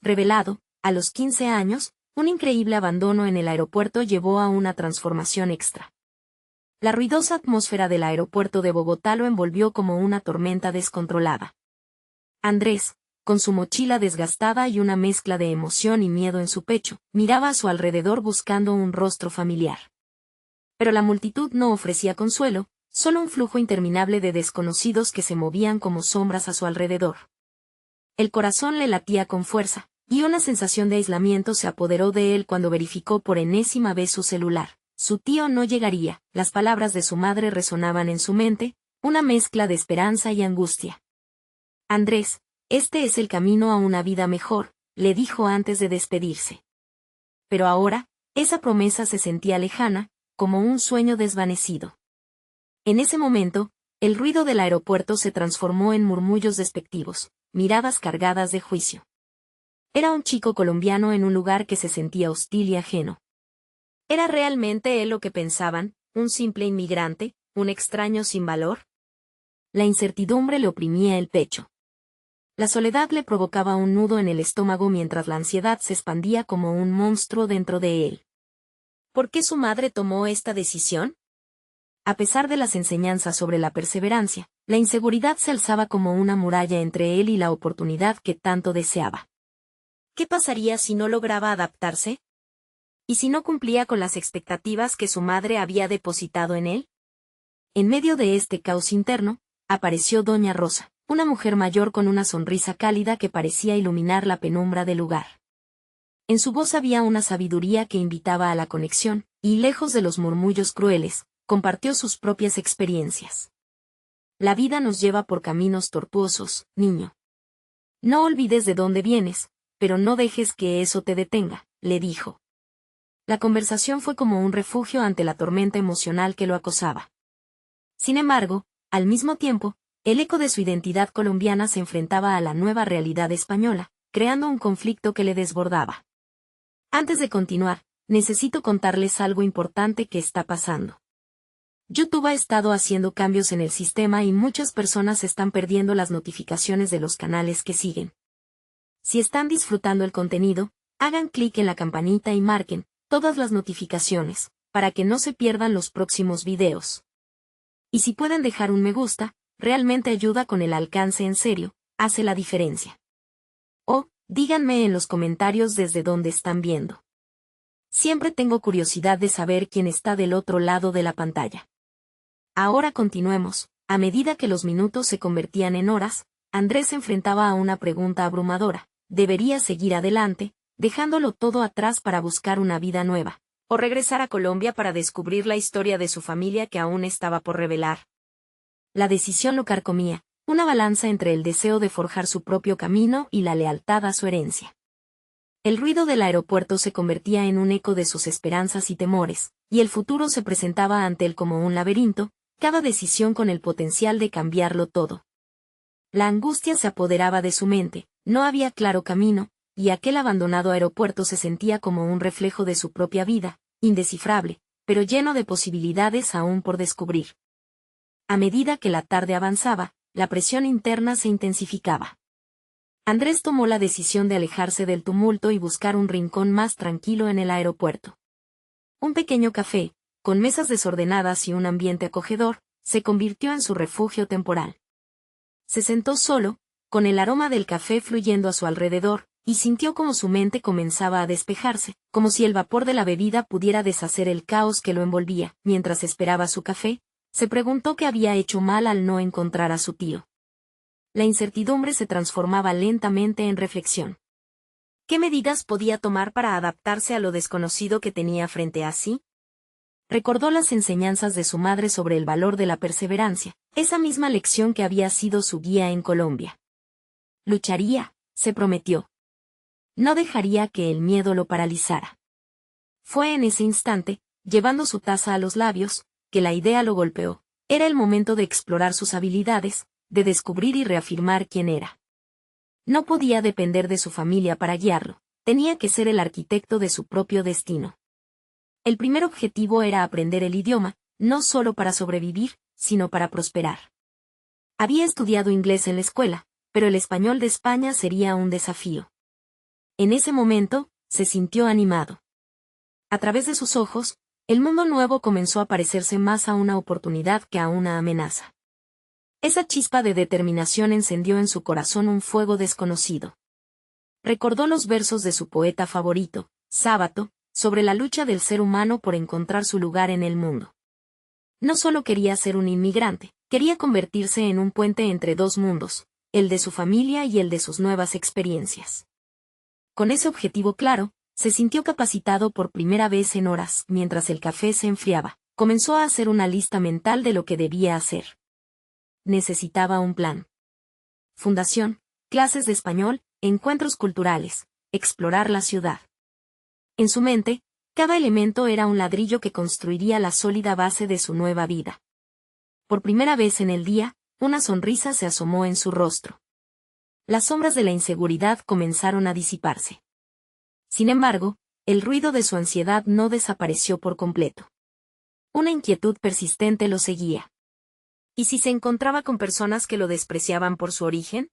revelado, a los 15 años, un increíble abandono en el aeropuerto llevó a una transformación extra. La ruidosa atmósfera del aeropuerto de Bogotá lo envolvió como una tormenta descontrolada. Andrés, con su mochila desgastada y una mezcla de emoción y miedo en su pecho, miraba a su alrededor buscando un rostro familiar. Pero la multitud no ofrecía consuelo, solo un flujo interminable de desconocidos que se movían como sombras a su alrededor. El corazón le latía con fuerza, y una sensación de aislamiento se apoderó de él cuando verificó por enésima vez su celular. Su tío no llegaría, las palabras de su madre resonaban en su mente, una mezcla de esperanza y angustia. Andrés, este es el camino a una vida mejor, le dijo antes de despedirse. Pero ahora, esa promesa se sentía lejana, como un sueño desvanecido. En ese momento, el ruido del aeropuerto se transformó en murmullos despectivos, miradas cargadas de juicio. Era un chico colombiano en un lugar que se sentía hostil y ajeno. ¿Era realmente él lo que pensaban, un simple inmigrante, un extraño sin valor? La incertidumbre le oprimía el pecho. La soledad le provocaba un nudo en el estómago mientras la ansiedad se expandía como un monstruo dentro de él. ¿Por qué su madre tomó esta decisión? A pesar de las enseñanzas sobre la perseverancia, la inseguridad se alzaba como una muralla entre él y la oportunidad que tanto deseaba. ¿Qué pasaría si no lograba adaptarse? ¿Y si no cumplía con las expectativas que su madre había depositado en él? En medio de este caos interno, apareció Doña Rosa, una mujer mayor con una sonrisa cálida que parecía iluminar la penumbra del lugar. En su voz había una sabiduría que invitaba a la conexión, y lejos de los murmullos crueles, compartió sus propias experiencias. La vida nos lleva por caminos tortuosos, niño. No olvides de dónde vienes, pero no dejes que eso te detenga, le dijo. La conversación fue como un refugio ante la tormenta emocional que lo acosaba. Sin embargo, al mismo tiempo, el eco de su identidad colombiana se enfrentaba a la nueva realidad española, creando un conflicto que le desbordaba. Antes de continuar, necesito contarles algo importante que está pasando. YouTube ha estado haciendo cambios en el sistema y muchas personas están perdiendo las notificaciones de los canales que siguen. Si están disfrutando el contenido, hagan clic en la campanita y marquen todas las notificaciones, para que no se pierdan los próximos videos. Y si pueden dejar un me gusta, realmente ayuda con el alcance en serio, hace la diferencia. O, díganme en los comentarios desde dónde están viendo. Siempre tengo curiosidad de saber quién está del otro lado de la pantalla. Ahora continuemos. A medida que los minutos se convertían en horas, Andrés se enfrentaba a una pregunta abrumadora. ¿Debería seguir adelante, dejándolo todo atrás para buscar una vida nueva, o regresar a Colombia para descubrir la historia de su familia que aún estaba por revelar? La decisión lo carcomía, una balanza entre el deseo de forjar su propio camino y la lealtad a su herencia. El ruido del aeropuerto se convertía en un eco de sus esperanzas y temores, y el futuro se presentaba ante él como un laberinto, cada decisión con el potencial de cambiarlo todo. La angustia se apoderaba de su mente, no había claro camino, y aquel abandonado aeropuerto se sentía como un reflejo de su propia vida, indescifrable, pero lleno de posibilidades aún por descubrir. A medida que la tarde avanzaba, la presión interna se intensificaba. Andrés tomó la decisión de alejarse del tumulto y buscar un rincón más tranquilo en el aeropuerto. Un pequeño café, con mesas desordenadas y un ambiente acogedor, se convirtió en su refugio temporal. Se sentó solo, con el aroma del café fluyendo a su alrededor, y sintió como su mente comenzaba a despejarse, como si el vapor de la bebida pudiera deshacer el caos que lo envolvía. Mientras esperaba su café, se preguntó qué había hecho mal al no encontrar a su tío. La incertidumbre se transformaba lentamente en reflexión. ¿Qué medidas podía tomar para adaptarse a lo desconocido que tenía frente a sí? Recordó las enseñanzas de su madre sobre el valor de la perseverancia, esa misma lección que había sido su guía en Colombia. Lucharía, se prometió. No dejaría que el miedo lo paralizara. Fue en ese instante, llevando su taza a los labios, que la idea lo golpeó. Era el momento de explorar sus habilidades, de descubrir y reafirmar quién era. No podía depender de su familia para guiarlo, tenía que ser el arquitecto de su propio destino. El primer objetivo era aprender el idioma, no solo para sobrevivir, sino para prosperar. Había estudiado inglés en la escuela, pero el español de España sería un desafío. En ese momento, se sintió animado. A través de sus ojos, el mundo nuevo comenzó a parecerse más a una oportunidad que a una amenaza. Esa chispa de determinación encendió en su corazón un fuego desconocido. Recordó los versos de su poeta favorito, Sábato, sobre la lucha del ser humano por encontrar su lugar en el mundo. No solo quería ser un inmigrante, quería convertirse en un puente entre dos mundos, el de su familia y el de sus nuevas experiencias. Con ese objetivo claro, se sintió capacitado por primera vez en horas. Mientras el café se enfriaba, comenzó a hacer una lista mental de lo que debía hacer. Necesitaba un plan. Fundación, clases de español, encuentros culturales, explorar la ciudad. En su mente, cada elemento era un ladrillo que construiría la sólida base de su nueva vida. Por primera vez en el día, una sonrisa se asomó en su rostro. Las sombras de la inseguridad comenzaron a disiparse. Sin embargo, el ruido de su ansiedad no desapareció por completo. Una inquietud persistente lo seguía. ¿Y si se encontraba con personas que lo despreciaban por su origen?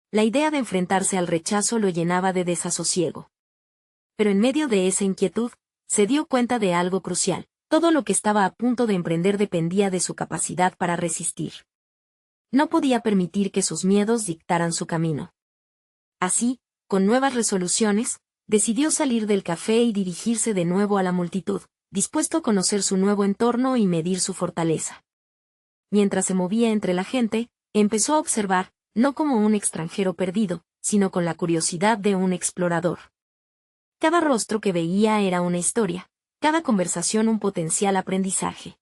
La idea de enfrentarse al rechazo lo llenaba de desasosiego. Pero en medio de esa inquietud, se dio cuenta de algo crucial. Todo lo que estaba a punto de emprender dependía de su capacidad para resistir. No podía permitir que sus miedos dictaran su camino. Así, con nuevas resoluciones, decidió salir del café y dirigirse de nuevo a la multitud, dispuesto a conocer su nuevo entorno y medir su fortaleza. Mientras se movía entre la gente, empezó a observar, no como un extranjero perdido, sino con la curiosidad de un explorador. Cada rostro que veía era una historia, cada conversación un potencial aprendizaje.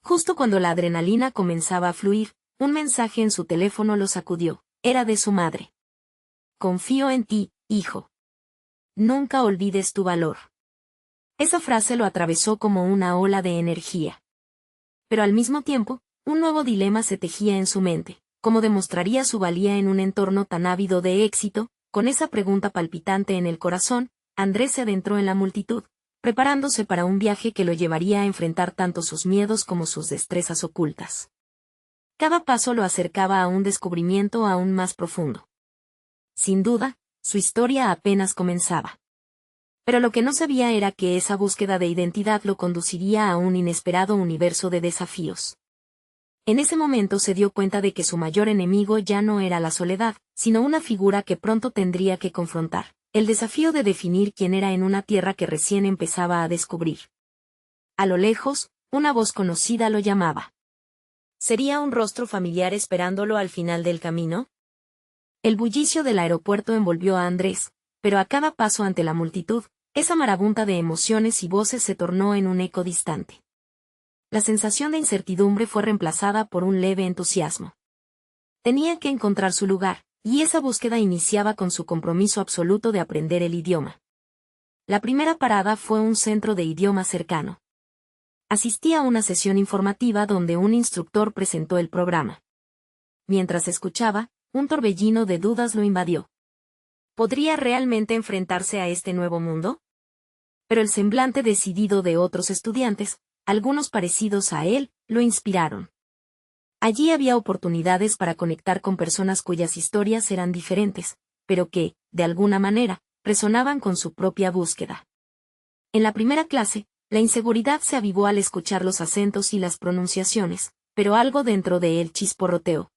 Justo cuando la adrenalina comenzaba a fluir, un mensaje en su teléfono lo sacudió. Era de su madre. Confío en ti, hijo. Nunca olvides tu valor. Esa frase lo atravesó como una ola de energía. Pero al mismo tiempo, un nuevo dilema se tejía en su mente. ¿Cómo demostraría su valía en un entorno tan ávido de éxito? Con esa pregunta palpitante en el corazón, Andrés se adentró en la multitud, preparándose para un viaje que lo llevaría a enfrentar tanto sus miedos como sus destrezas ocultas. Cada paso lo acercaba a un descubrimiento aún más profundo. Sin duda, su historia apenas comenzaba. Pero lo que no sabía era que esa búsqueda de identidad lo conduciría a un inesperado universo de desafíos. En ese momento se dio cuenta de que su mayor enemigo ya no era la soledad, sino una figura que pronto tendría que confrontar, el desafío de definir quién era en una tierra que recién empezaba a descubrir. A lo lejos, una voz conocida lo llamaba. ¿Sería un rostro familiar esperándolo al final del camino? El bullicio del aeropuerto envolvió a Andrés, pero a cada paso ante la multitud, esa marabunta de emociones y voces se tornó en un eco distante. La sensación de incertidumbre fue reemplazada por un leve entusiasmo. Tenía que encontrar su lugar, y esa búsqueda iniciaba con su compromiso absoluto de aprender el idioma. La primera parada fue un centro de idioma cercano. Asistí a una sesión informativa donde un instructor presentó el programa. Mientras escuchaba, un torbellino de dudas lo invadió. ¿Podría realmente enfrentarse a este nuevo mundo? Pero el semblante decidido de otros estudiantes, algunos parecidos a él, lo inspiraron. Allí había oportunidades para conectar con personas cuyas historias eran diferentes, pero que, de alguna manera, resonaban con su propia búsqueda. En la primera clase, la inseguridad se avivó al escuchar los acentos y las pronunciaciones, pero algo dentro de él chisporroteó.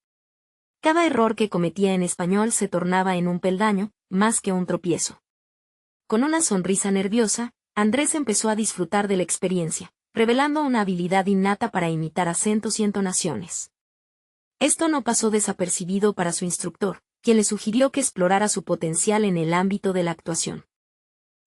Cada error que cometía en español se tornaba en un peldaño, más que un tropiezo. Con una sonrisa nerviosa, Andrés empezó a disfrutar de la experiencia, revelando una habilidad innata para imitar acentos y entonaciones. Esto no pasó desapercibido para su instructor, quien le sugirió que explorara su potencial en el ámbito de la actuación.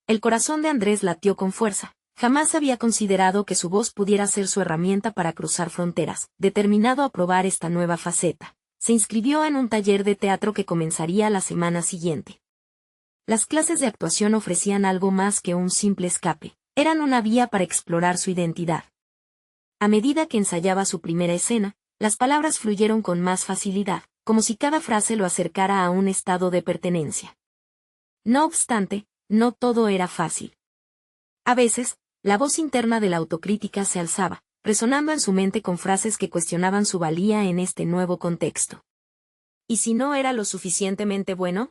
El corazón de Andrés latió con fuerza. Jamás había considerado que su voz pudiera ser su herramienta para cruzar fronteras. Determinado a probar esta nueva faceta, se inscribió en un taller de teatro que comenzaría la semana siguiente. Las clases de actuación ofrecían algo más que un simple escape, eran una vía para explorar su identidad. A medida que ensayaba su primera escena, las palabras fluyeron con más facilidad, como si cada frase lo acercara a un estado de pertenencia. No obstante, no todo era fácil. A veces, la voz interna de la autocrítica se alzaba, resonando en su mente con frases que cuestionaban su valía en este nuevo contexto. ¿Y si no era lo suficientemente bueno?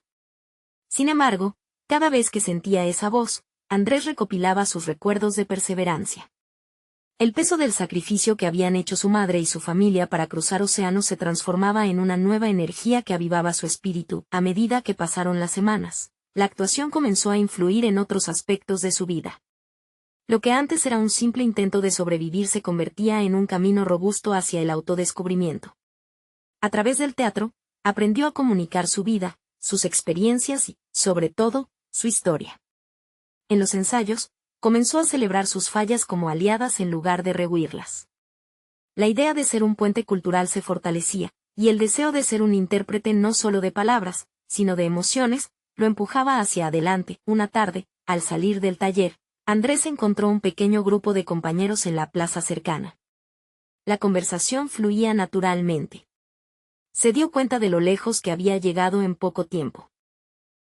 Sin embargo, Cada vez que sentía esa voz, Andrés recopilaba sus recuerdos de perseverancia. El peso del sacrificio que habían hecho su madre y su familia para cruzar océanos se transformaba en una nueva energía que avivaba su espíritu. A medida que pasaron las semanas, la actuación comenzó a influir en otros aspectos de su vida. Lo que antes era un simple intento de sobrevivir se convertía en un camino robusto hacia el autodescubrimiento. A través del teatro, aprendió a comunicar su vida, sus experiencias y, sobre todo, su historia. En los ensayos, comenzó a celebrar sus fallas como aliadas en lugar de rehuirlas. La idea de ser un puente cultural se fortalecía, y el deseo de ser un intérprete no solo de palabras, sino de emociones, lo empujaba hacia adelante. Una tarde, al salir del taller, Andrés encontró un pequeño grupo de compañeros en la plaza cercana. La conversación fluía naturalmente. Se dio cuenta de lo lejos que había llegado en poco tiempo.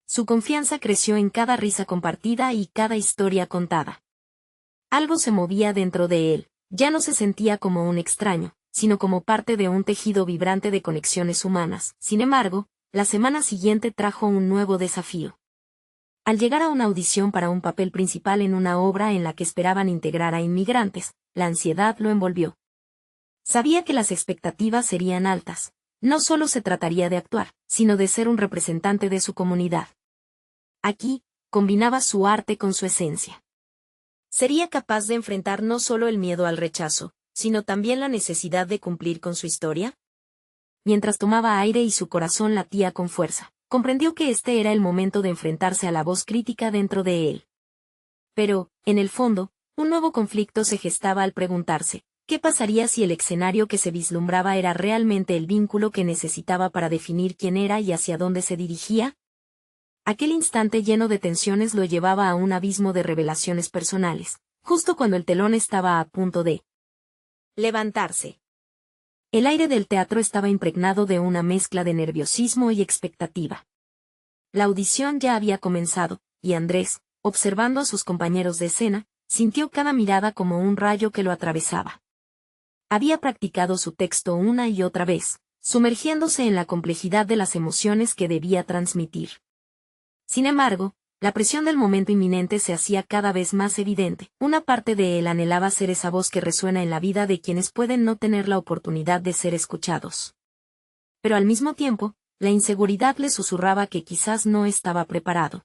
Su confianza creció en cada risa compartida y cada historia contada. Algo se movía dentro de él, ya no se sentía como un extraño, sino como parte de un tejido vibrante de conexiones humanas. Sin embargo, la semana siguiente trajo un nuevo desafío. Al llegar a una audición para un papel principal en una obra en la que esperaban integrar a inmigrantes, la ansiedad lo envolvió. Sabía que las expectativas serían altas. No solo se trataría de actuar, sino de ser un representante de su comunidad. Aquí, combinaba su arte con su esencia. Sería capaz de enfrentar no solo el miedo al rechazo, sino también la necesidad de cumplir con su historia. Mientras tomaba aire y su corazón latía con fuerza, comprendió que este era el momento de enfrentarse a la voz crítica dentro de él. Pero, en el fondo, un nuevo conflicto se gestaba al preguntarse, ¿qué pasaría si el escenario que se vislumbraba era realmente el vínculo que necesitaba para definir quién era y hacia dónde se dirigía? Aquel instante lleno de tensiones lo llevaba a un abismo de revelaciones personales, justo cuando el telón estaba a punto de levantarse. El aire del teatro estaba impregnado de una mezcla de nerviosismo y expectativa. La audición ya había comenzado, y Andrés, observando a sus compañeros de escena, sintió cada mirada como un rayo que lo atravesaba. Había practicado su texto una y otra vez, sumergiéndose en la complejidad de las emociones que debía transmitir. Sin embargo, la presión del momento inminente se hacía cada vez más evidente. Una parte de él anhelaba ser esa voz que resuena en la vida de quienes pueden no tener la oportunidad de ser escuchados. Pero al mismo tiempo, la inseguridad le susurraba que quizás no estaba preparado.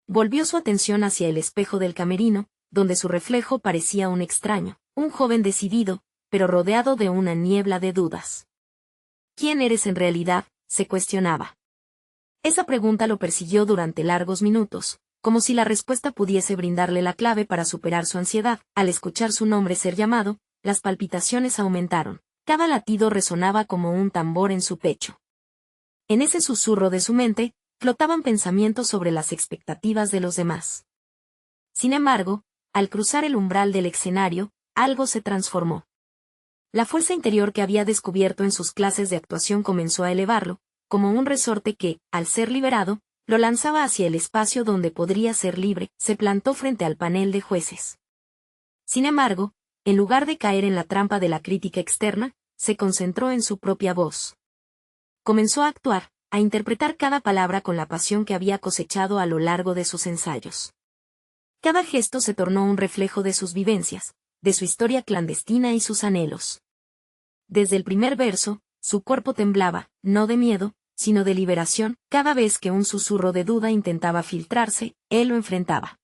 Volvió su atención hacia el espejo del camerino, donde su reflejo parecía un extraño, un joven decidido, pero rodeado de una niebla de dudas. ¿Quién eres en realidad?, se cuestionaba. Esa pregunta lo persiguió durante largos minutos, como si la respuesta pudiese brindarle la clave para superar su ansiedad. Al escuchar su nombre ser llamado, las palpitaciones aumentaron. Cada latido resonaba como un tambor en su pecho. En ese susurro de su mente, flotaban pensamientos sobre las expectativas de los demás. Sin embargo, al cruzar el umbral del escenario, algo se transformó. La fuerza interior que había descubierto en sus clases de actuación comenzó a elevarlo, como un resorte que, al ser liberado, lo lanzaba hacia el espacio donde podría ser libre. Se plantó frente al panel de jueces. Sin embargo, en lugar de caer en la trampa de la crítica externa, se concentró en su propia voz. Comenzó a actuar, a interpretar cada palabra con la pasión que había cosechado a lo largo de sus ensayos. Cada gesto se tornó un reflejo de sus vivencias, de su historia clandestina y sus anhelos. Desde el primer verso, su cuerpo temblaba, no de miedo, sino de liberación. Cada vez que un susurro de duda intentaba filtrarse, él lo enfrentaba.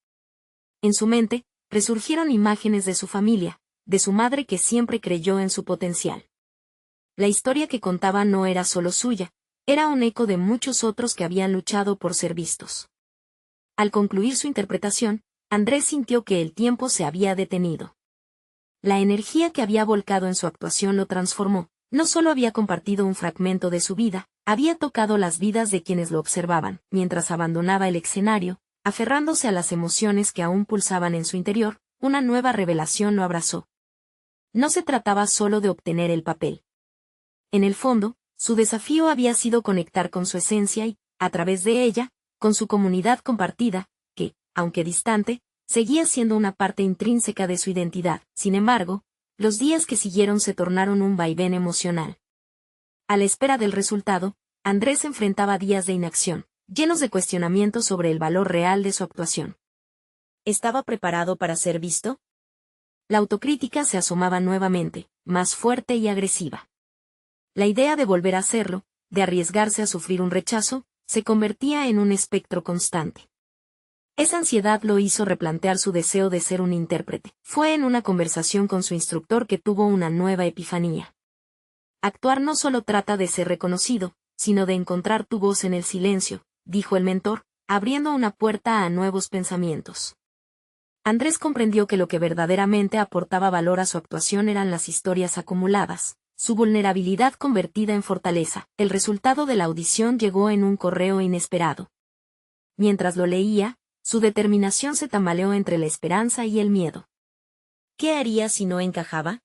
En su mente, resurgieron imágenes de su familia, de su madre que siempre creyó en su potencial. La historia que contaba no era solo suya, era un eco de muchos otros que habían luchado por ser vistos. Al concluir su interpretación, Andrés sintió que el tiempo se había detenido. La energía que había volcado en su actuación lo transformó. No solo había compartido un fragmento de su vida, había tocado las vidas de quienes lo observaban. Mientras abandonaba el escenario, aferrándose a las emociones que aún pulsaban en su interior, una nueva revelación lo abrazó. No se trataba solo de obtener el papel. En el fondo, su desafío había sido conectar con su esencia y, a través de ella, con su comunidad compartida, que, aunque distante, seguía siendo una parte intrínseca de su identidad. Sin embargo, los días que siguieron se tornaron un vaivén emocional. A la espera del resultado, Andrés enfrentaba días de inacción, llenos de cuestionamientos sobre el valor real de su actuación. ¿Estaba preparado para ser visto? La autocrítica se asomaba nuevamente, más fuerte y agresiva. La idea de volver a hacerlo, de arriesgarse a sufrir un rechazo, se convertía en un espectro constante. Esa ansiedad lo hizo replantear su deseo de ser un intérprete. Fue en una conversación con su instructor que tuvo una nueva epifanía. Actuar no solo trata de ser reconocido, sino de encontrar tu voz en el silencio, dijo el mentor, abriendo una puerta a nuevos pensamientos. Andrés comprendió que lo que verdaderamente aportaba valor a su actuación eran las historias acumuladas, su vulnerabilidad convertida en fortaleza. El resultado de la audición llegó en un correo inesperado. Mientras lo leía, su determinación se tambaleó entre la esperanza y el miedo. ¿Qué haría si no encajaba?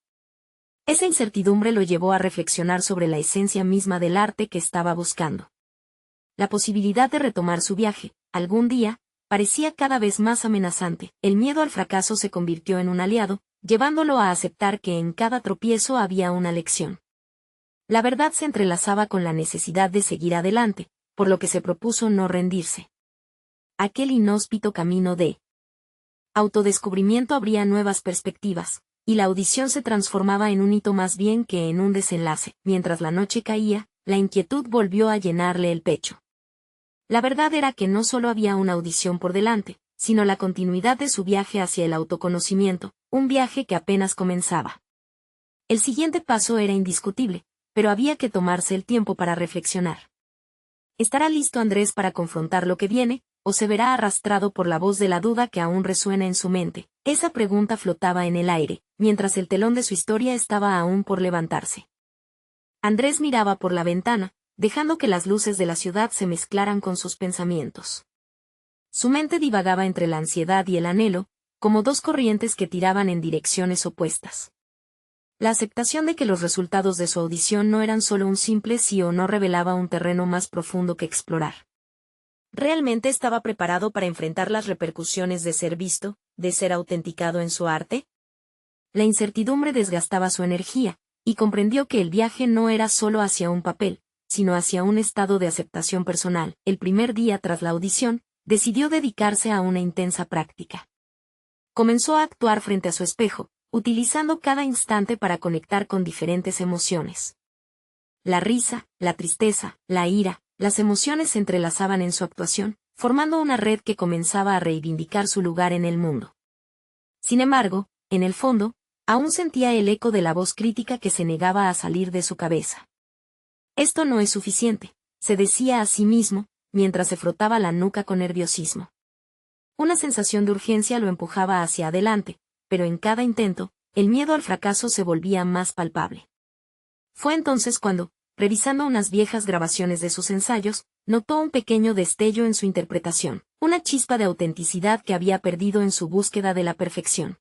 Esa incertidumbre lo llevó a reflexionar sobre la esencia misma del arte que estaba buscando. La posibilidad de retomar su viaje, algún día, parecía cada vez más amenazante. El miedo al fracaso se convirtió en un aliado, llevándolo a aceptar que en cada tropiezo había una lección. La verdad se entrelazaba con la necesidad de seguir adelante, por lo que se propuso no rendirse. Aquel inhóspito camino de autodescubrimiento abría nuevas perspectivas, y la audición se transformaba en un hito más bien que en un desenlace. Mientras la noche caía, la inquietud volvió a llenarle el pecho. La verdad era que no solo había una audición por delante, sino la continuidad de su viaje hacia el autoconocimiento, un viaje que apenas comenzaba. El siguiente paso era indiscutible, pero había que tomarse el tiempo para reflexionar. ¿Estará listo Andrés para confrontar lo que viene, o se verá arrastrado por la voz de la duda que aún resuena en su mente? Esa pregunta flotaba en el aire, mientras el telón de su historia estaba aún por levantarse. Andrés miraba por la ventana, dejando que las luces de la ciudad se mezclaran con sus pensamientos. Su mente divagaba entre la ansiedad y el anhelo, como dos corrientes que tiraban en direcciones opuestas. La aceptación de que los resultados de su audición no eran solo un simple sí o no revelaba un terreno más profundo que explorar. ¿Realmente estaba preparado para enfrentar las repercusiones de ser visto, de ser autenticado en su arte? La incertidumbre desgastaba su energía, y comprendió que el viaje no era solo hacia un papel, sino hacia un estado de aceptación personal. El primer día tras la audición, decidió dedicarse a una intensa práctica. Comenzó a actuar frente a su espejo, utilizando cada instante para conectar con diferentes emociones. La risa, la tristeza, la ira, las emociones se entrelazaban en su actuación, formando una red que comenzaba a reivindicar su lugar en el mundo. Sin embargo, en el fondo, aún sentía el eco de la voz crítica que se negaba a salir de su cabeza. Esto no es suficiente, se decía a sí mismo, mientras se frotaba la nuca con nerviosismo. Una sensación de urgencia lo empujaba hacia adelante, pero en cada intento, el miedo al fracaso se volvía más palpable. Fue entonces cuando, revisando unas viejas grabaciones de sus ensayos, notó un pequeño destello en su interpretación, una chispa de autenticidad que había perdido en su búsqueda de la perfección.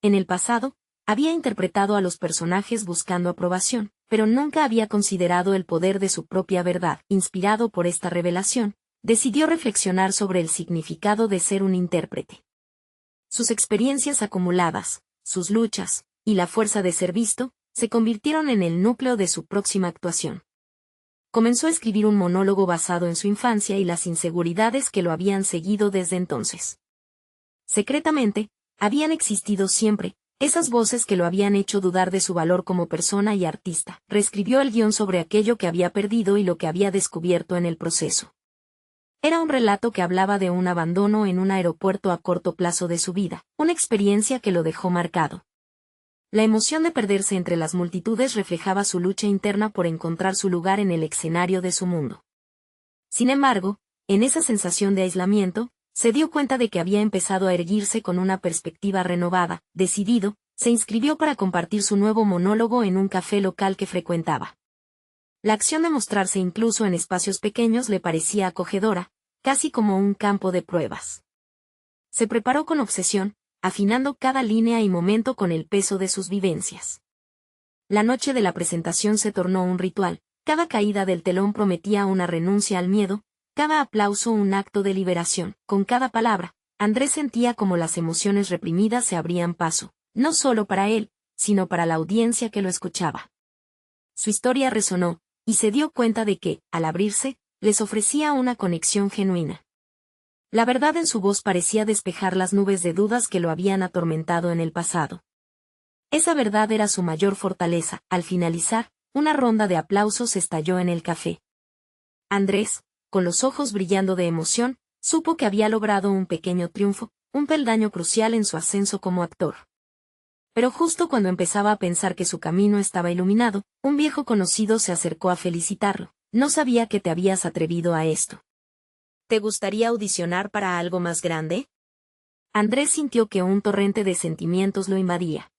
En el pasado, había interpretado a los personajes buscando aprobación, pero nunca había considerado el poder de su propia verdad. Inspirado por esta revelación, decidió reflexionar sobre el significado de ser un intérprete. Sus experiencias acumuladas, sus luchas, y la fuerza de ser visto, se convirtieron en el núcleo de su próxima actuación. Comenzó a escribir un monólogo basado en su infancia y las inseguridades que lo habían seguido desde entonces. Secretamente, habían existido siempre, esas voces que lo habían hecho dudar de su valor como persona y artista. Reescribió el guión sobre aquello que había perdido y lo que había descubierto en el proceso. Era un relato que hablaba de un abandono en un aeropuerto a corto plazo de su vida, una experiencia que lo dejó marcado. La emoción de perderse entre las multitudes reflejaba su lucha interna por encontrar su lugar en el escenario de su mundo. Sin embargo, en esa sensación de aislamiento, se dio cuenta de que había empezado a erguirse con una perspectiva renovada. Decidido, se inscribió para compartir su nuevo monólogo en un café local que frecuentaba. La acción de mostrarse incluso en espacios pequeños le parecía acogedora, casi como un campo de pruebas. Se preparó con obsesión, afinando cada línea y momento con el peso de sus vivencias. La noche de la presentación se tornó un ritual, cada caída del telón prometía una renuncia al miedo, cada aplauso un acto de liberación. Con cada palabra, Andrés sentía como las emociones reprimidas se abrían paso, no solo para él, sino para la audiencia que lo escuchaba. Su historia resonó, y se dio cuenta de que, al abrirse, les ofrecía una conexión genuina. La verdad en su voz parecía despejar las nubes de dudas que lo habían atormentado en el pasado. Esa verdad era su mayor fortaleza. Al finalizar, una ronda de aplausos estalló en el café. Andrés, con los ojos brillando de emoción, supo que había logrado un pequeño triunfo, un peldaño crucial en su ascenso como actor. Pero justo cuando empezaba a pensar que su camino estaba iluminado, un viejo conocido se acercó a felicitarlo. No sabía que te habías atrevido a esto. ¿Te gustaría audicionar para algo más grande? Andrés sintió que un torrente de sentimientos lo invadía.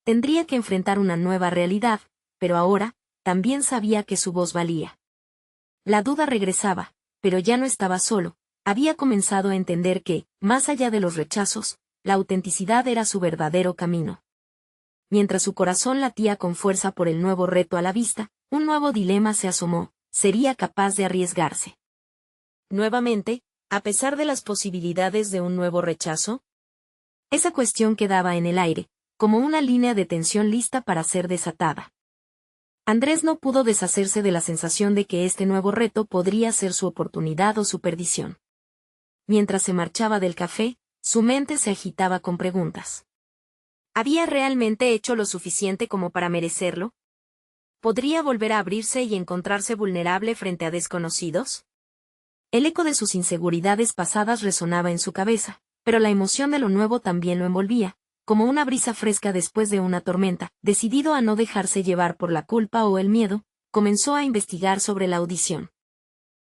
Tendría que enfrentar una nueva realidad, pero ahora, también sabía que su voz valía. La duda regresaba, pero ya no estaba solo. Había comenzado a entender que, más allá de los rechazos, la autenticidad era su verdadero camino. Mientras su corazón latía con fuerza por el nuevo reto a la vista, un nuevo dilema se asomó: ¿sería capaz de arriesgarse nuevamente, a pesar de las posibilidades de un nuevo rechazo? Esa cuestión quedaba en el aire, como una línea de tensión lista para ser desatada. Andrés no pudo deshacerse de la sensación de que este nuevo reto podría ser su oportunidad o su perdición. Mientras se marchaba del café, su mente se agitaba con preguntas. ¿Había realmente hecho lo suficiente como para merecerlo? ¿Podría volver a abrirse y encontrarse vulnerable frente a desconocidos? El eco de sus inseguridades pasadas resonaba en su cabeza, pero la emoción de lo nuevo también lo envolvía, como una brisa fresca después de una tormenta. Decidido a no dejarse llevar por la culpa o el miedo, comenzó a investigar sobre la audición.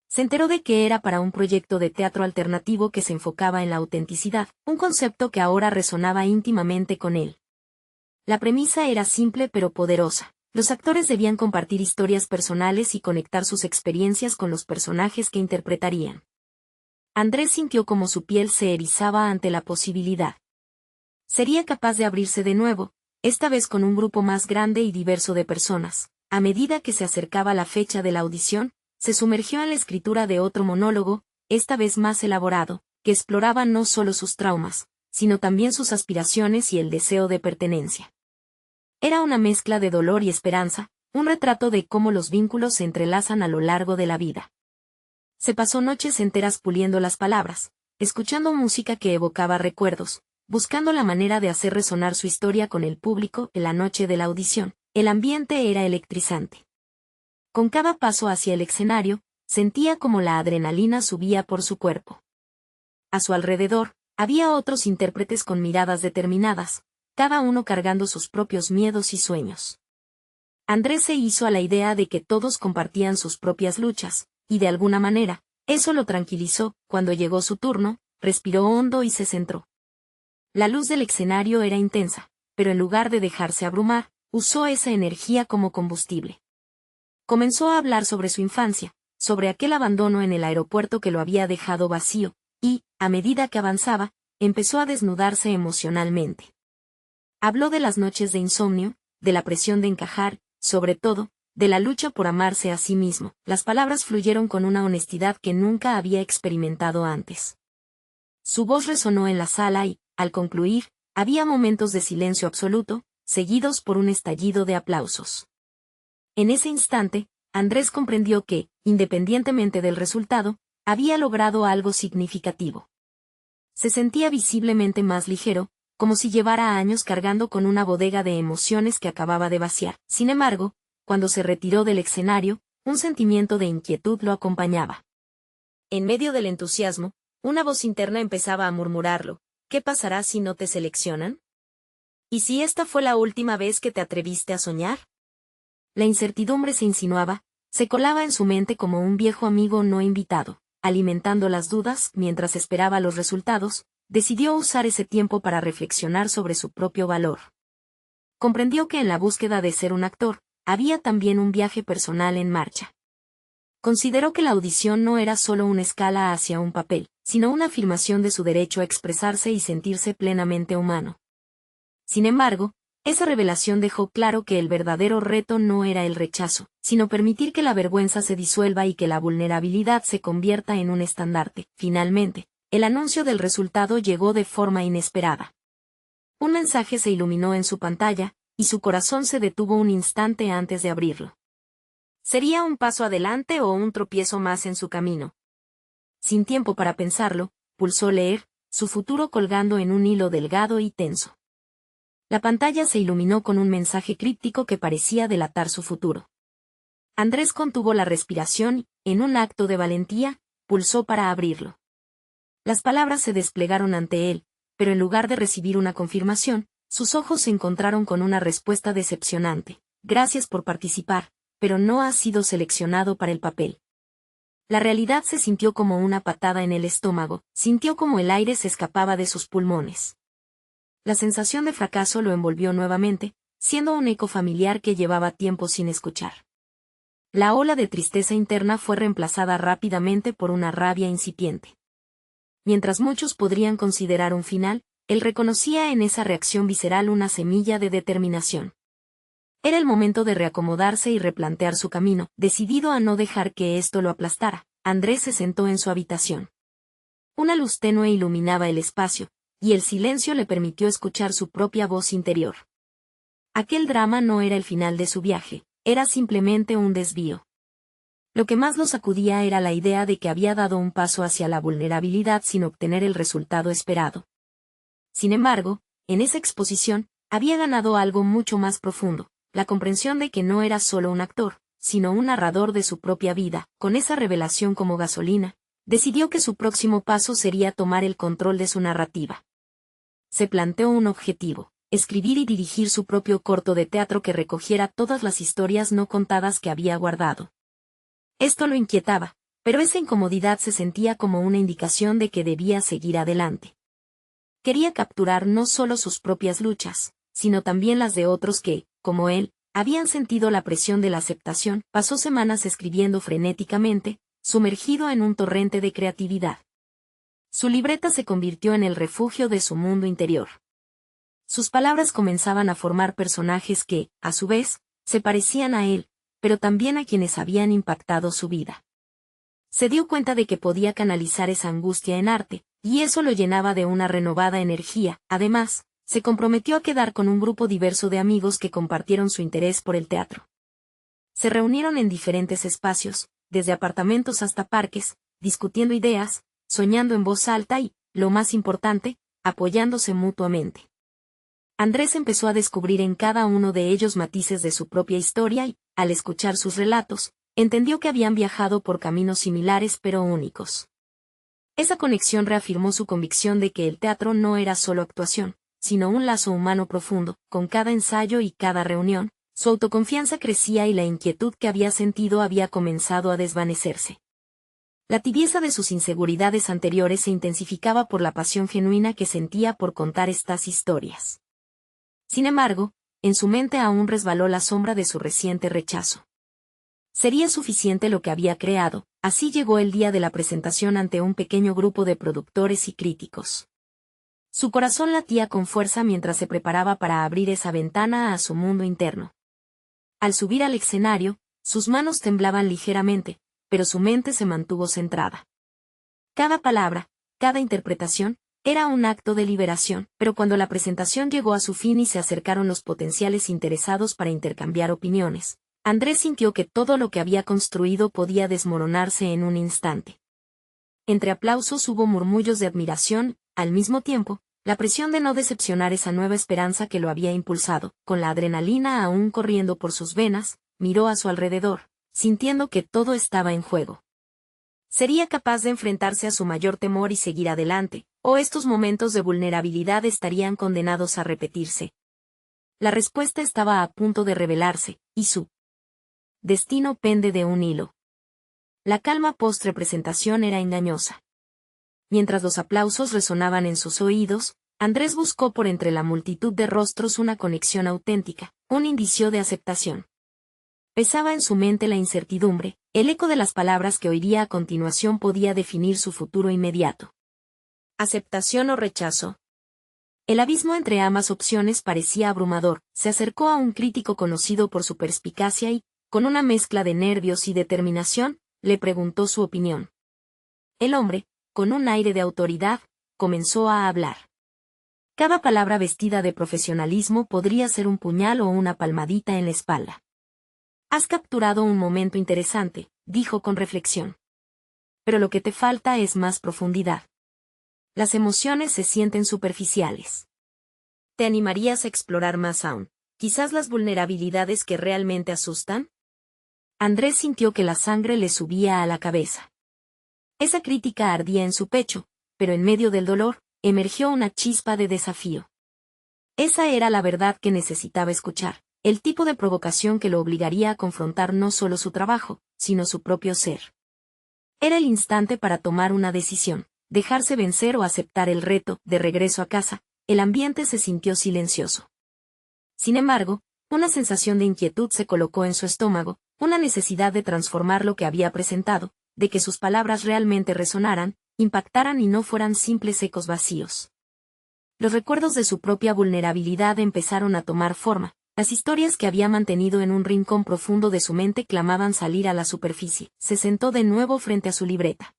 Se enteró de que era para un proyecto de teatro alternativo que se enfocaba en la autenticidad, un concepto que ahora resonaba íntimamente con él. La premisa era simple pero poderosa. Los actores debían compartir historias personales y conectar sus experiencias con los personajes que interpretarían. Andrés sintió como su piel se erizaba ante la posibilidad. Sería capaz de abrirse de nuevo, esta vez con un grupo más grande y diverso de personas. A medida que se acercaba la fecha de la audición, se sumergió en la escritura de otro monólogo, esta vez más elaborado, que exploraba no solo sus traumas, sino también sus aspiraciones y el deseo de pertenencia. Era una mezcla de dolor y esperanza, un retrato de cómo los vínculos se entrelazan a lo largo de la vida. Se pasó noches enteras puliendo las palabras, escuchando música que evocaba recuerdos, buscando la manera de hacer resonar su historia con el público. En la noche de la audición, el ambiente era electrizante. Con cada paso hacia el escenario, sentía como la adrenalina subía por su cuerpo. A su alrededor, había otros intérpretes con miradas determinadas, cada uno cargando sus propios miedos y sueños. Andrés se hizo a la idea de que todos compartían sus propias luchas, y de alguna manera, eso lo tranquilizó. Cuando llegó su turno, respiró hondo y se centró. La luz del escenario era intensa, pero en lugar de dejarse abrumar, usó esa energía como combustible. Comenzó a hablar sobre su infancia, sobre aquel abandono en el aeropuerto que lo había dejado vacío, y, a medida que avanzaba, empezó a desnudarse emocionalmente. Habló de las noches de insomnio, de la presión de encajar, sobre todo, de la lucha por amarse a sí mismo. Las palabras fluyeron con una honestidad que nunca había experimentado antes. Su voz resonó en la sala y, al concluir, había momentos de silencio absoluto, seguidos por un estallido de aplausos. En ese instante, Andrés comprendió que, independientemente del resultado, había logrado algo significativo. Se sentía visiblemente más ligero, como si llevara años cargando con una bodega de emociones que acababa de vaciar. Sin embargo, cuando se retiró del escenario, un sentimiento de inquietud lo acompañaba. En medio del entusiasmo, una voz interna empezaba a murmurarlo: ¿qué pasará si no te seleccionan? ¿Y si esta fue la última vez que te atreviste a soñar? La incertidumbre se insinuaba, se colaba en su mente como un viejo amigo no invitado, alimentando las dudas. Mientras esperaba los resultados, decidió usar ese tiempo para reflexionar sobre su propio valor. Comprendió que en la búsqueda de ser un actor, había también un viaje personal en marcha. Consideró que la audición no era solo una escala hacia un papel, sino una afirmación de su derecho a expresarse y sentirse plenamente humano. Sin embargo, esa revelación dejó claro que el verdadero reto no era el rechazo, sino permitir que la vergüenza se disuelva y que la vulnerabilidad se convierta en un estandarte. Finalmente, el anuncio del resultado llegó de forma inesperada. Un mensaje se iluminó en su pantalla, y su corazón se detuvo un instante antes de abrirlo. Sería un paso adelante o un tropiezo más en su camino. Sin tiempo para pensarlo, pulsó leer, su futuro colgando en un hilo delgado y tenso. La pantalla se iluminó con un mensaje críptico que parecía delatar su futuro. Andrés contuvo la respiración y, en un acto de valentía, pulsó para abrirlo. Las palabras se desplegaron ante él, pero en lugar de recibir una confirmación, sus ojos se encontraron con una respuesta decepcionante. Gracias por participar, pero no has sido seleccionado para el papel. La realidad se sintió como una patada en el estómago, sintió como el aire se escapaba de sus pulmones. La sensación de fracaso lo envolvió nuevamente, siendo un eco familiar que llevaba tiempo sin escuchar. La ola de tristeza interna fue reemplazada rápidamente por una rabia incipiente. Mientras muchos podrían considerar un final, él reconocía en esa reacción visceral una semilla de determinación. Era el momento de reacomodarse y replantear su camino, decidido a no dejar que esto lo aplastara. Andrés se sentó en su habitación. Una luz tenue iluminaba el espacio, y el silencio le permitió escuchar su propia voz interior. Aquel drama no era el final de su viaje, era simplemente un desvío. Lo que más lo sacudía era la idea de que había dado un paso hacia la vulnerabilidad sin obtener el resultado esperado. Sin embargo, en esa exposición, había ganado algo mucho más profundo, la comprensión de que no era solo un actor, sino un narrador de su propia vida. Con esa revelación como gasolina, decidió que su próximo paso sería tomar el control de su narrativa. Se planteó un objetivo: escribir y dirigir su propio corto de teatro que recogiera todas las historias no contadas que había guardado. Esto lo inquietaba, pero esa incomodidad se sentía como una indicación de que debía seguir adelante. Quería capturar no solo sus propias luchas, sino también las de otros que, como él, habían sentido la presión de la aceptación. Pasó semanas escribiendo frenéticamente, sumergido en un torrente de creatividad. Su libreta se convirtió en el refugio de su mundo interior. Sus palabras comenzaban a formar personajes que, a su vez, se parecían a él, pero también a quienes habían impactado su vida. Se dio cuenta de que podía canalizar esa angustia en arte, y eso lo llenaba de una renovada energía. Además, se comprometió a quedar con un grupo diverso de amigos que compartieron su interés por el teatro. Se reunieron en diferentes espacios, desde apartamentos hasta parques, discutiendo ideas, soñando en voz alta y, lo más importante, apoyándose mutuamente. Andrés empezó a descubrir en cada uno de ellos matices de su propia historia y, al escuchar sus relatos, entendió que habían viajado por caminos similares pero únicos. Esa conexión reafirmó su convicción de que el teatro no era solo actuación, sino un lazo humano profundo. Con cada ensayo y cada reunión, su autoconfianza crecía y la inquietud que había sentido había comenzado a desvanecerse. La tibieza de sus inseguridades anteriores se intensificaba por la pasión genuina que sentía por contar estas historias. Sin embargo, en su mente aún resbaló la sombra de su reciente rechazo. ¿Sería suficiente lo que había creado? Así llegó el día de la presentación ante un pequeño grupo de productores y críticos. Su corazón latía con fuerza mientras se preparaba para abrir esa ventana a su mundo interno. Al subir al escenario, sus manos temblaban ligeramente, pero su mente se mantuvo centrada. Cada palabra, cada interpretación, era un acto de liberación, pero cuando la presentación llegó a su fin y se acercaron los potenciales interesados para intercambiar opiniones, Andrés sintió que todo lo que había construido podía desmoronarse en un instante. Entre aplausos hubo murmullos de admiración. Al mismo tiempo, la presión de no decepcionar esa nueva esperanza que lo había impulsado, con la adrenalina aún corriendo por sus venas, miró a su alrededor, sintiendo que todo estaba en juego. ¿Sería capaz de enfrentarse a su mayor temor y seguir adelante, o estos momentos de vulnerabilidad estarían condenados a repetirse? La respuesta estaba a punto de revelarse, y su destino pende de un hilo. La calma post-representación era engañosa. Mientras los aplausos resonaban en sus oídos, Andrés buscó por entre la multitud de rostros una conexión auténtica, un indicio de aceptación. Pesaba en su mente la incertidumbre, el eco de las palabras que oiría a continuación podía definir su futuro inmediato. ¿Aceptación o rechazo? El abismo entre ambas opciones parecía abrumador. Se acercó a un crítico conocido por su perspicacia y, con una mezcla de nervios y determinación, le preguntó su opinión. El hombre, con un aire de autoridad, comenzó a hablar. Cada palabra vestida de profesionalismo podría ser un puñal o una palmadita en la espalda. Has capturado un momento interesante, dijo con reflexión. Pero lo que te falta es más profundidad. Las emociones se sienten superficiales. ¿Te animarías a explorar más aún, quizás las vulnerabilidades que realmente asustan? Andrés sintió que la sangre le subía a la cabeza. Esa crítica ardía en su pecho, pero en medio del dolor, emergió una chispa de desafío. Esa era la verdad que necesitaba escuchar, el tipo de provocación que lo obligaría a confrontar no solo su trabajo, sino su propio ser. Era el instante para tomar una decisión, dejarse vencer o aceptar el reto. De regreso a casa, el ambiente se sintió silencioso. Sin embargo, una sensación de inquietud se colocó en su estómago, una necesidad de transformar lo que había presentado, de que sus palabras realmente resonaran, impactaran y no fueran simples ecos vacíos. Los recuerdos de su propia vulnerabilidad empezaron a tomar forma, las historias que había mantenido en un rincón profundo de su mente clamaban salir a la superficie. Se sentó de nuevo frente a su libreta.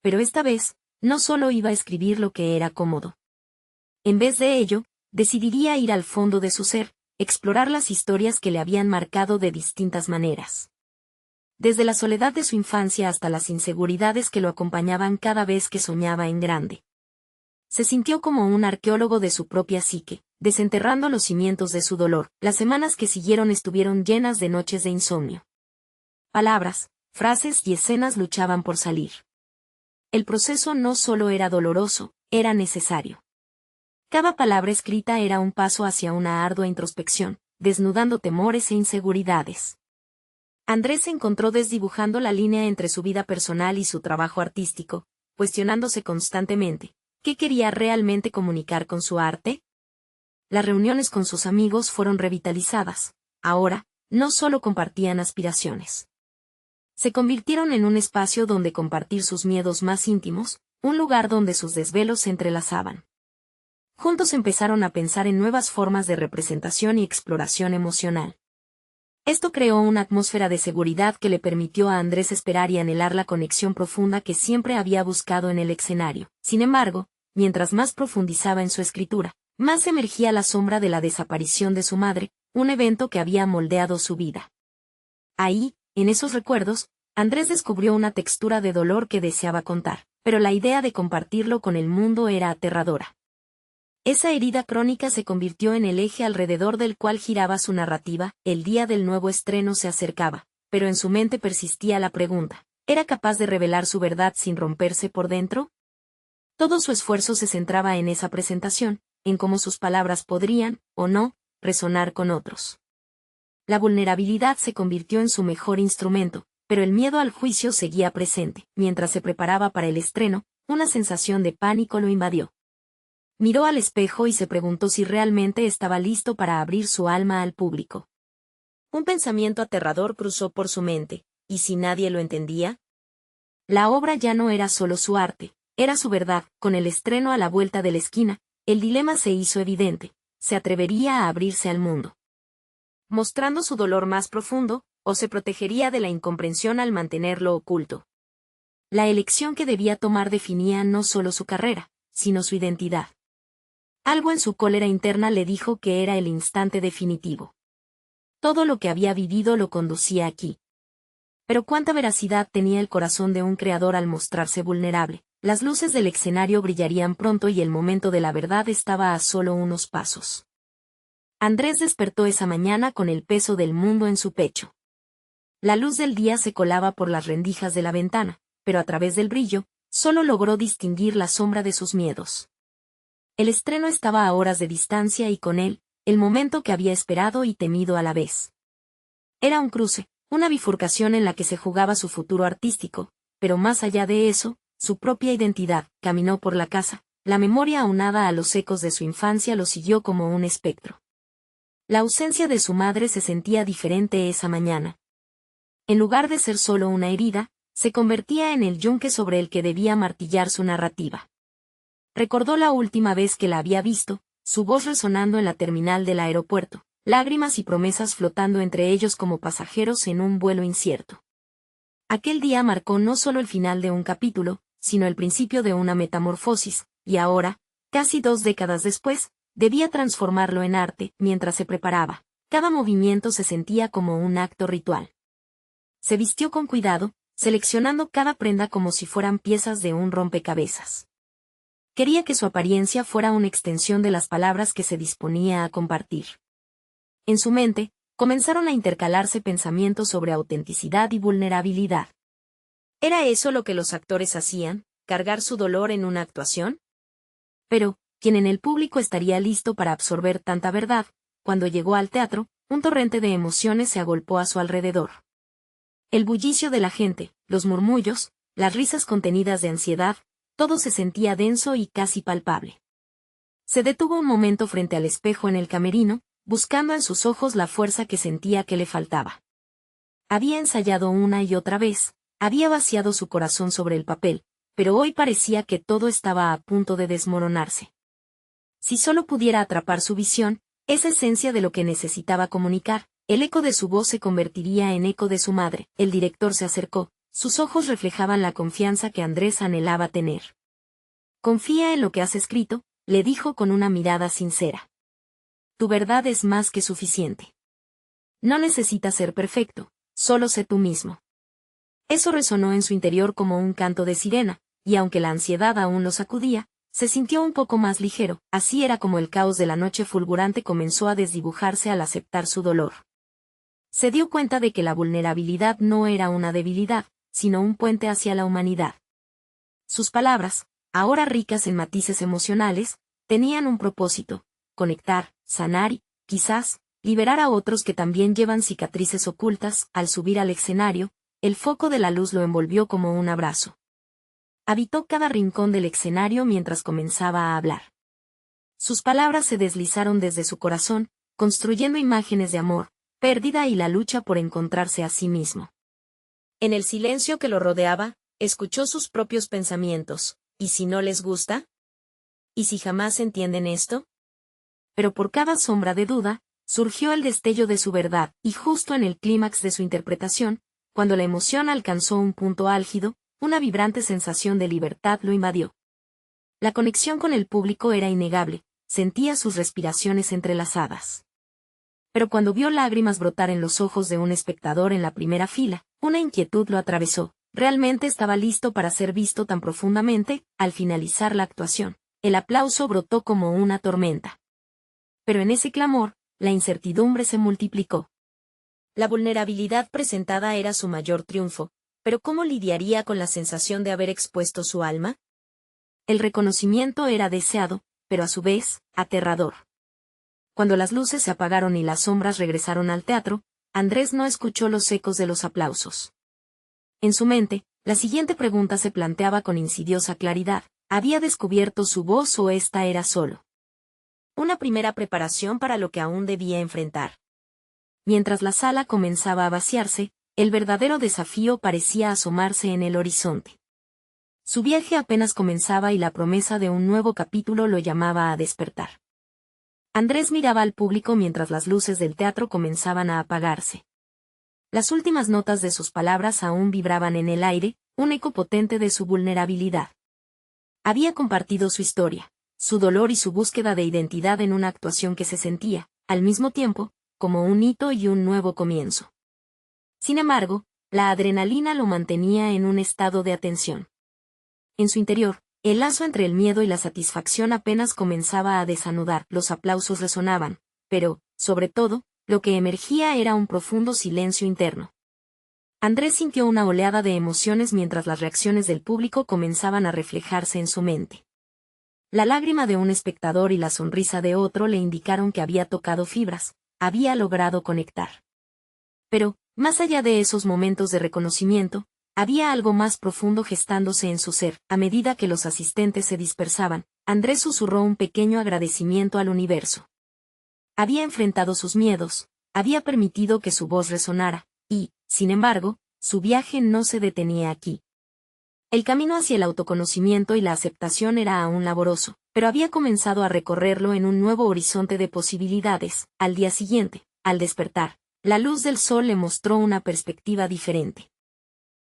Pero esta vez, no solo iba a escribir lo que era cómodo. En vez de ello, decidiría ir al fondo de su ser, explorar las historias que le habían marcado de distintas maneras. Desde la soledad de su infancia hasta las inseguridades que lo acompañaban cada vez que soñaba en grande. Se sintió como un arqueólogo de su propia psique, desenterrando los cimientos de su dolor. Las semanas que siguieron estuvieron llenas de noches de insomnio. Palabras, frases y escenas luchaban por salir. El proceso no solo era doloroso, era necesario. Cada palabra escrita era un paso hacia una ardua introspección, desnudando temores e inseguridades. Andrés se encontró desdibujando la línea entre su vida personal y su trabajo artístico, cuestionándose constantemente, ¿qué quería realmente comunicar con su arte? Las reuniones con sus amigos fueron revitalizadas. Ahora, no solo compartían aspiraciones. Se convirtieron en un espacio donde compartir sus miedos más íntimos, un lugar donde sus desvelos se entrelazaban. Juntos empezaron a pensar en nuevas formas de representación y exploración emocional. Esto creó una atmósfera de seguridad que le permitió a Andrés esperar y anhelar la conexión profunda que siempre había buscado en el escenario. Sin embargo, mientras más profundizaba en su escritura, más emergía la sombra de la desaparición de su madre, un evento que había moldeado su vida. Ahí, en esos recuerdos, Andrés descubrió una textura de dolor que deseaba contar, pero la idea de compartirlo con el mundo era aterradora. Esa herida crónica se convirtió en el eje alrededor del cual giraba su narrativa. El día del nuevo estreno se acercaba, pero en su mente persistía la pregunta, ¿era capaz de revelar su verdad sin romperse por dentro? Todo su esfuerzo se centraba en esa presentación, en cómo sus palabras podrían, o no, resonar con otros. La vulnerabilidad se convirtió en su mejor instrumento, pero el miedo al juicio seguía presente. Mientras se preparaba para el estreno, una sensación de pánico lo invadió. Miró al espejo y se preguntó si realmente estaba listo para abrir su alma al público. Un pensamiento aterrador cruzó por su mente, ¿y si nadie lo entendía? La obra ya no era solo su arte, era su verdad. Con el estreno a la vuelta de la esquina, el dilema se hizo evidente, ¿se atrevería a abrirse al mundo, mostrando su dolor más profundo, o se protegería de la incomprensión al mantenerlo oculto? La elección que debía tomar definía no solo su carrera, sino su identidad. Algo en su cólera interna le dijo que era el instante definitivo. Todo lo que había vivido lo conducía aquí. Pero cuánta veracidad tenía el corazón de un creador al mostrarse vulnerable. Las luces del escenario brillarían pronto y el momento de la verdad estaba a solo unos pasos. Andrés despertó esa mañana con el peso del mundo en su pecho. La luz del día se colaba por las rendijas de la ventana, pero a través del brillo, solo logró distinguir la sombra de sus miedos. El estreno estaba a horas de distancia y con él, el momento que había esperado y temido a la vez. Era un cruce, una bifurcación en la que se jugaba su futuro artístico, pero más allá de eso, su propia identidad. Caminó por la casa, la memoria aunada a los ecos de su infancia lo siguió como un espectro. La ausencia de su madre se sentía diferente esa mañana. En lugar de ser solo una herida, se convertía en el yunque sobre el que debía martillar su narrativa. Recordó la última vez que la había visto, su voz resonando en la terminal del aeropuerto, lágrimas y promesas flotando entre ellos como pasajeros en un vuelo incierto. Aquel día marcó no solo el final de un capítulo, sino el principio de una metamorfosis, y ahora, casi 2 décadas después, debía transformarlo en arte. Mientras se preparaba, Cada movimiento se sentía como un acto ritual. Se vistió con cuidado, seleccionando cada prenda como si fueran piezas de un rompecabezas. Quería que su apariencia fuera una extensión de las palabras que se disponía a compartir. En su mente, comenzaron a intercalarse pensamientos sobre autenticidad y vulnerabilidad. ¿Era eso lo que los actores hacían, cargar su dolor en una actuación? Pero, ¿quién en el público estaría listo para absorber tanta verdad? Cuando llegó al teatro, un torrente de emociones se agolpó a su alrededor. El bullicio de la gente, los murmullos, las risas contenidas de ansiedad, todo se sentía denso y casi palpable. Se detuvo un momento frente al espejo en el camerino, buscando en sus ojos la fuerza que sentía que le faltaba. Había ensayado una y otra vez, había vaciado su corazón sobre el papel, pero hoy parecía que todo estaba a punto de desmoronarse. Si solo pudiera atrapar su visión, esa esencia de lo que necesitaba comunicar, el eco de su voz se convertiría en eco de su madre. El director se acercó, sus ojos reflejaban la confianza que Andrés anhelaba tener. «Confía en lo que has escrito», le dijo con una mirada sincera. «Tu verdad es más que suficiente. No necesitas ser perfecto, solo sé tú mismo». Eso resonó en su interior como un canto de sirena, y aunque la ansiedad aún lo sacudía, se sintió un poco más ligero. Así era como el caos de la noche fulgurante comenzó a desdibujarse al aceptar su dolor. Se dio cuenta de que la vulnerabilidad no era una debilidad, sino un puente hacia la humanidad. Sus palabras, ahora ricas en matices emocionales, tenían un propósito: conectar, sanar y, quizás, liberar a otros que también llevan cicatrices ocultas. Al subir al escenario, el foco de la luz lo envolvió como un abrazo. Habitó cada rincón del escenario mientras comenzaba a hablar. Sus palabras se deslizaron desde su corazón, construyendo imágenes de amor, pérdida y la lucha por encontrarse a sí mismo. En el silencio que lo rodeaba, escuchó sus propios pensamientos. ¿Y si no les gusta? ¿Y si jamás entienden esto? Pero por cada sombra de duda, surgió el destello de su verdad, y justo en el clímax de su interpretación, cuando la emoción alcanzó un punto álgido, una vibrante sensación de libertad lo invadió. La conexión con el público era innegable, sentía sus respiraciones entrelazadas. Pero cuando vio lágrimas brotar en los ojos de un espectador en la primera fila, una inquietud lo atravesó. ¿Realmente estaba listo para ser visto tan profundamente? Al finalizar la actuación, el aplauso brotó como una tormenta. Pero en ese clamor, la incertidumbre se multiplicó. La vulnerabilidad presentada era su mayor triunfo, pero ¿cómo lidiaría con la sensación de haber expuesto su alma? El reconocimiento era deseado, pero a su vez, aterrador. Cuando las luces se apagaron y las sombras regresaron al teatro, Andrés no escuchó los ecos de los aplausos. En su mente, la siguiente pregunta se planteaba con insidiosa claridad: ¿había descubierto su voz o esta era solo una primera preparación para lo que aún debía enfrentar? Mientras la sala comenzaba a vaciarse, el verdadero desafío parecía asomarse en el horizonte. Su viaje apenas comenzaba y la promesa de un nuevo capítulo lo llamaba a despertar. Andrés miraba al público mientras las luces del teatro comenzaban a apagarse. Las últimas notas de sus palabras aún vibraban en el aire, un eco potente de su vulnerabilidad. Había compartido su historia, su dolor y su búsqueda de identidad en una actuación que se sentía, al mismo tiempo, como un hito y un nuevo comienzo. Sin embargo, la adrenalina lo mantenía en un estado de atención. En su interior, el lazo entre el miedo y la satisfacción apenas comenzaba a desanudar. Los aplausos resonaban, pero, sobre todo, lo que emergía era un profundo silencio interno. Andrés sintió una oleada de emociones mientras las reacciones del público comenzaban a reflejarse en su mente. La lágrima de un espectador y la sonrisa de otro le indicaron que había tocado fibras, había logrado conectar. Pero, más allá de esos momentos de reconocimiento, había algo más profundo gestándose en su ser. A medida que los asistentes se dispersaban, Andrés susurró un pequeño agradecimiento al universo. Había enfrentado sus miedos, había permitido que su voz resonara, y, sin embargo, su viaje no se detenía aquí. El camino hacia el autoconocimiento y la aceptación era aún laboroso, pero había comenzado a recorrerlo en un nuevo horizonte de posibilidades. Al día siguiente, al despertar, la luz del sol le mostró una perspectiva diferente.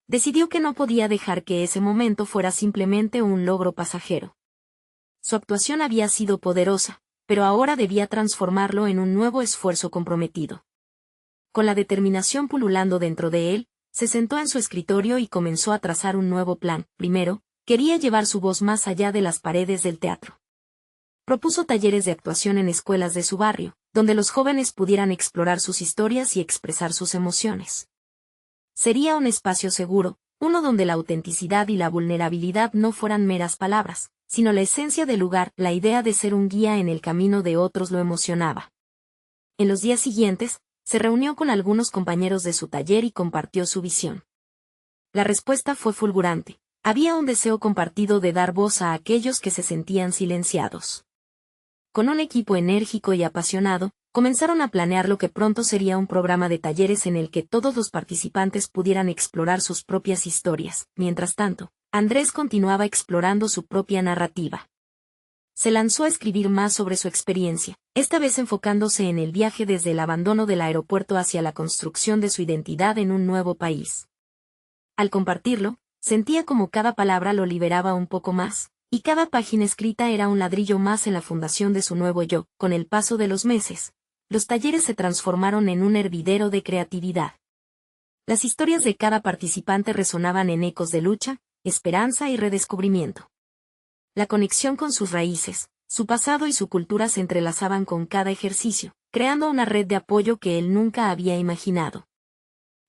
Decidió que no podía dejar que ese momento fuera simplemente un logro pasajero. Su actuación había sido poderosa, pero ahora debía transformarlo en un nuevo esfuerzo comprometido. Con la determinación pululando dentro de él, se sentó en su escritorio y comenzó a trazar un nuevo plan. Primero, quería llevar su voz más allá de las paredes del teatro. Propuso talleres de actuación en escuelas de su barrio, donde los jóvenes pudieran explorar sus historias y expresar sus emociones. Sería un espacio seguro, uno donde la autenticidad y la vulnerabilidad no fueran meras palabras, sino la esencia del lugar. La idea de ser un guía en el camino de otros lo emocionaba. En los días siguientes, se reunió con algunos compañeros de su taller y compartió su visión. La respuesta fue fulgurante. Había un deseo compartido de dar voz a aquellos que se sentían silenciados. Con un equipo enérgico y apasionado, comenzaron a planear lo que pronto sería un programa de talleres en el que todos los participantes pudieran explorar sus propias historias. Mientras tanto, Andrés continuaba explorando su propia narrativa. Se lanzó a escribir más sobre su experiencia, esta vez enfocándose en el viaje desde el abandono del aeropuerto hacia la construcción de su identidad en un nuevo país. Al compartirlo, sentía como cada palabra lo liberaba un poco más, y cada página escrita era un ladrillo más en la fundación de su nuevo yo. Con el paso de los meses, los talleres se transformaron en un hervidero de creatividad. Las historias de cada participante resonaban en ecos de lucha, esperanza y redescubrimiento. La conexión con sus raíces, su pasado y su cultura se entrelazaban con cada ejercicio, creando una red de apoyo que él nunca había imaginado.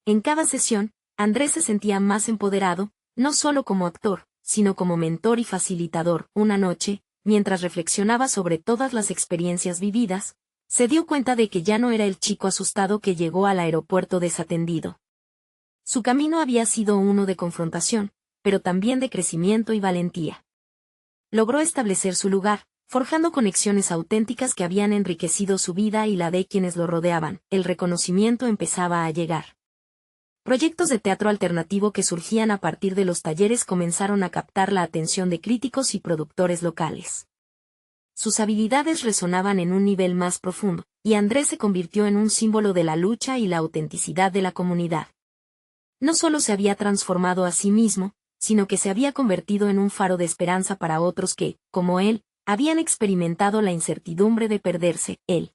En cada sesión, Andrés se sentía más empoderado, no solo como actor, sino como mentor y facilitador. Una noche, mientras reflexionaba sobre todas las experiencias vividas, se dio cuenta de que ya no era el chico asustado que llegó al aeropuerto desatendido. Su camino había sido uno de confrontación, pero también de crecimiento y valentía. Logró establecer su lugar, forjando conexiones auténticas que habían enriquecido su vida y la de quienes lo rodeaban. El reconocimiento empezaba a llegar. Proyectos de teatro alternativo que surgían a partir de los talleres comenzaron a captar la atención de críticos y productores locales. Sus habilidades resonaban en un nivel más profundo, y Andrés se convirtió en un símbolo de la lucha y la autenticidad de la comunidad. No solo se había transformado a sí mismo, sino que se había convertido en un faro de esperanza para otros que, como él, habían experimentado la incertidumbre de perderse. El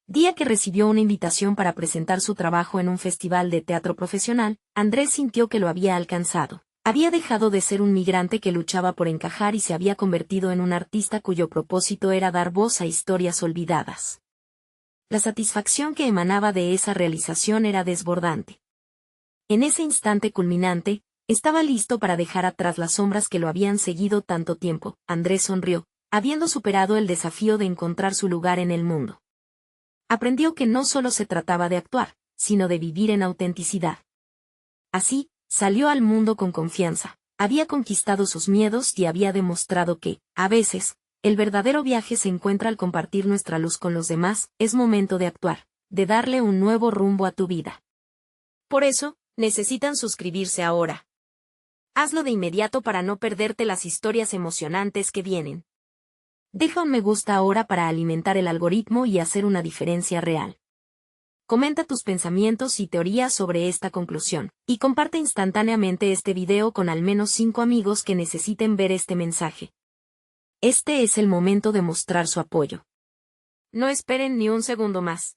día que recibió una invitación para presentar su trabajo en un festival de teatro profesional, Andrés sintió que lo había alcanzado. Había dejado de ser un migrante que luchaba por encajar y se había convertido en un artista cuyo propósito era dar voz a historias olvidadas. La satisfacción que emanaba de esa realización era desbordante. En ese instante culminante, estaba listo para dejar atrás las sombras que lo habían seguido tanto tiempo. Andrés sonrió, habiendo superado el desafío de encontrar su lugar en el mundo. Aprendió que no solo se trataba de actuar, sino de vivir en autenticidad. Así, salió al mundo con confianza, había conquistado sus miedos y había demostrado que, a veces, el verdadero viaje se encuentra al compartir nuestra luz con los demás. Es momento de actuar, de darle un nuevo rumbo a tu vida. Por eso, necesitan suscribirse ahora. Hazlo de inmediato para no perderte las historias emocionantes que vienen. Deja un me gusta ahora para alimentar el algoritmo y hacer una diferencia real. Comenta tus pensamientos y teorías sobre esta conclusión, y comparte instantáneamente este video con al menos 5 amigos que necesiten ver este mensaje. Este es el momento de mostrar su apoyo. No esperen ni un segundo más.